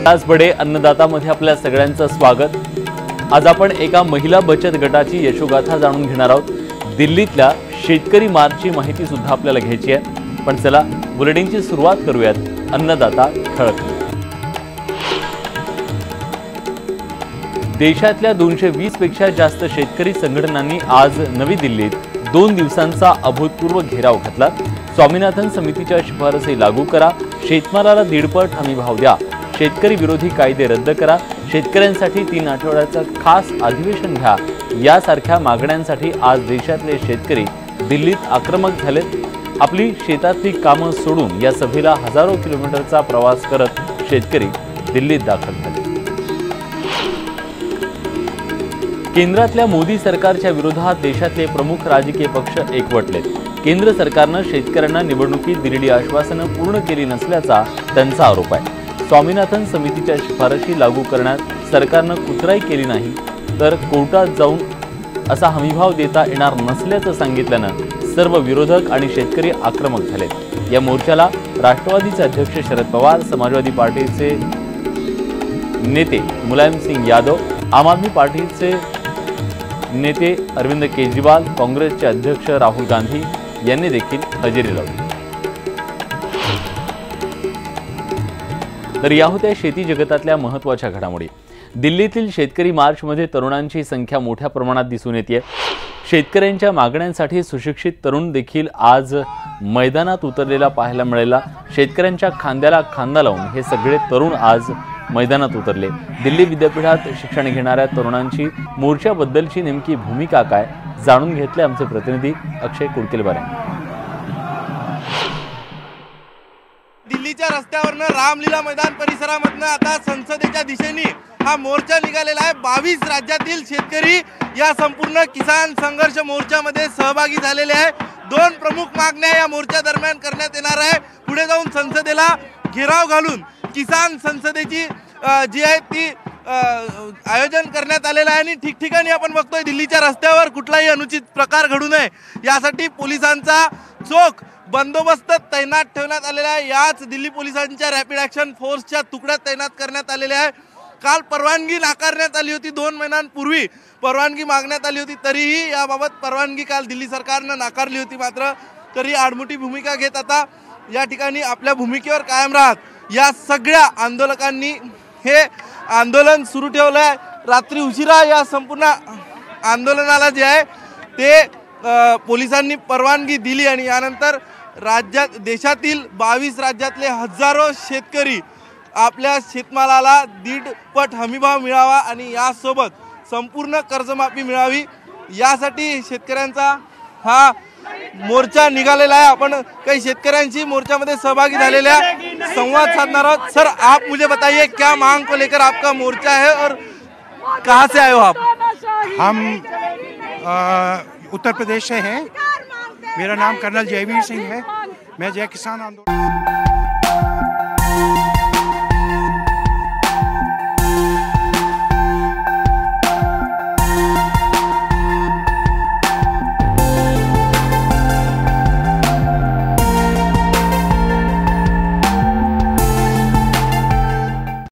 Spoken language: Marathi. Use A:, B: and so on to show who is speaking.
A: आज बडे अन्नदातामध्ये आपल्या सगळ्यांचं स्वागत। आज आपण एका महिला बचत गटाची यशोगाथा जाणून घेणार आहोत। दिल्लीतल्या शेतकरी मार्चची माहिती सुद्धा आपल्याला घ्यायची आहे, पण चला बुलेटिनची सुरुवात करूयात अन्नदाता ठळक। देशातल्या 220 पेक्षा जास्त शेतकरी संघटनांनी आज नवी दिल्लीत 2 दिवसांचा अभूतपूर्व घेराव घातला। स्वामीनाथन समितीच्या शिफारसी लागू करा, शेतमालाला 1.5 पट हमी भाव द्या, शेतकरी विरोधी कायदे रद्द करा, शेतकऱ्यांसाठी 3 आठवड्याचं खास अधिवेशन घ्या यासारख्या मागण्यांसाठी आज देशातले शेतकरी दिल्लीत आक्रमक झालेत। आपली शेतातली कामं सोडून या सभेला हजारो किलोमीटरचा प्रवास करत शेतकरी दिल्लीत दाखल झाले। केंद्रातल्या मोदी सरकारच्या विरोधात देशातले प्रमुख राजकीय पक्ष एकवटलेत। केंद्र सरकारनं शेतकऱ्यांना निवडणुकीत दिलेली आश्वासनं पूर्ण केली नसल्याचा त्यांचा आरोप आहे। स्वामीनाथन समितीच्या शिफारशी लागू करण्यात सरकारनं कुचराई केली नाही तर कोर्टात जाऊन असा हमीभाव देता येणार नसल्याचं सांगितल्यानं सर्व विरोधक आणि शेतकरी आक्रमक झालेत। या मोर्चाला राष्ट्रवादीचे अध्यक्ष शरद पवार, समाजवादी पार्टीचे नेते मुलायम सिंग यादव, आम आदमी पार्टीचे नेते अरविंद केजरीवाल, काँग्रेसचे अध्यक्ष राहुल गांधी यांनी देखील हजेरी लावली। तर या होत्या शेती जगतातल्या महत्त्वाच्या घडामोडी। दिल्लीतील शेतकरी मार्चमध्ये तरुणांची संख्या मोठ्या प्रमाणात दिसून येते। शेतकऱ्यांच्या मागण्यांसाठी सुशिक्षित तरुण देखील आज मैदानात उतरलेला पाहायला मिळाला। शेतकऱ्यांच्या खांद्याला खांदा लावून हे सगळे तरुण आज मैदानात उतरले। दिल्ली विद्यापीठात शिक्षण घेणाऱ्या तरुणांची मोर्चाबद्दलची नेमकी भूमिका काय जाणून घेतले आमचे प्रतिनिधी अक्षय कुडकेलवार।
B: दिल्लीच्या रस्त्यावरनं रामलीला मैदान परिसरामधनं आता संसदेच्या दिशेने हा मोर्चा निघालेला आहे। 22 राज्यातील शेतकरी या संपूर्ण किसान संघर्ष मोर्चामध्ये सहभागी झालेले आहे। 2 प्रमुख मागण्या या मोर्चा दरम्यान करण्यात येणार आहे। पुढे जाऊन संसदेला घेराव घालून किसान संसदेची जी आहे ती आयोजन करण्यात आलेलं आहे आणि ठिकठिकाणी आपण बघतोय दिल्लीच्या रस्त्यावर कुठलाही अनुचित प्रकार घडू नये यासाठी पोलिसांचा चोख बंदोबस्त तैनात ठेवण्यात आलेला आहे। याच दिल्ली पोलिसांच्या रॅपिड ॲक्शन फोर्सच्या तुकड्या तैनात करण्यात आलेल्या आहे। काल परवानगी नाकारण्यात आली होती, 2 महिन्यांपूर्वी परवानगी मागण्यात आली होती, तरीही याबाबत परवानगी काल दिल्ली सरकारनं नाकारली होती। मात्र तरी आडमुठी भूमिका घेत आता या ठिकाणी आपल्या भूमिकेवर कायम राहत या सगळ्या आंदोलकांनी हे आंदोलन सुरू ठेवलं आहे। रात्री उशिरा या संपूर्ण आंदोलनाला जे आहे ते पोलिसांनी परवानगी दिली आणि यानंतर देशातील 22 राज्यातले हजारो शेतकरी आपल्या शेतमालाला 1.5 पट हमीभाव मिळावा आणि यासोबत संपूर्ण कर्जमाफी मिळावी यासाठी शेतकऱ्यांचा हा मोर्चा निकालेला है। अपन कई शेतकऱ्यांशी मोर्चामध्ये सहभागी झालेल्या संवाद साधणार आहोत। सर, आप मुझे बताइए क्या मांग को लेकर आपका मोर्चा है और कहाँ से आए हो आप?
C: हम उत्तर प्रदेश से हैं। मेरा नाम कर्नल जयवीर सिंह है। मैं जय किसान आंदोलन